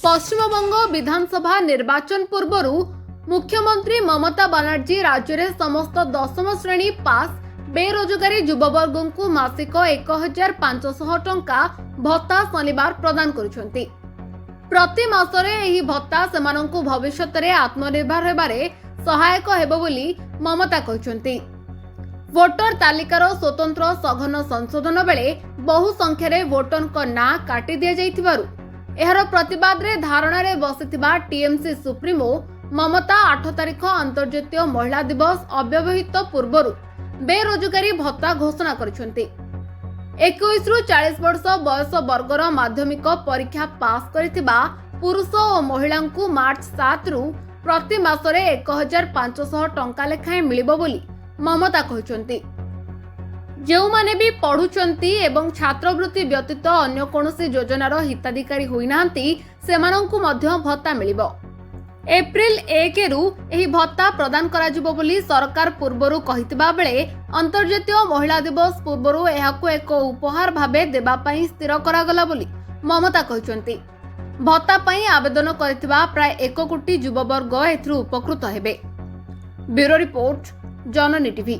पश्चिमबंग विधानसभा निर्वाचन पूर्व मुख्यमंत्री ममता बनर्जी राज्य में समस्त 10म श्रेणी पास बेरोजगारी युववर्ग को मासिक 1500 टंका भत्ता शनिवार प्रदान करुछंती। प्रति मासरे एही भत्ता सेमानंकु भविष्यत रे आत्मनिर्भर हेबारे सहायक हेबो बोली ममता कहछंती। वोटर तालिकार स्वतंत्र सघन संशोधन बेले बहु संख्यारे वोटरक ना काटी दिया जाइथिबारु एहार प्रतिवाद रे धारणा रे बसिथिबा टीएमसी सुप्रीमो ममता 8 तारिख अंतर्जातीय महिला दिवस अव्यवहित पूर्वरु बेरोजगारी भत्ता घोषणा करिसेंती। 21 रु 40 वर्ष बयस वर्गर माध्यमिक परीक्षा पास करिथिबा पुरुष और महिला को मार्च 7 रु प्रति मासरे 1500 टंका लेखाएं मिलिबो बोली ममता कहछंती। जो माने भी पढ़ुचंती एवं छात्रवृत्ति व्यतीत अन्य कोनोसी योजनार हिताधिकारी होई नांती सेमानंकु मध्य भत्ता मिलिबो। एप्रिल 1 रु एही भत्ता प्रदान कराजिबो बोली सरकार पूर्वरु कहितबा बेले अंतर्जातीय महिला दिवस पूर्वरु एहाकु एक उपहार भाबे देबा पई स्थिर करागला बोली ममता कहछंती। भत्ता पई आवेदन करथिबा प्राय 1 कोटी युववर्ग एथरु उपकृत हेबे। ब्यूरो रिपोर्ट जननी टीवी।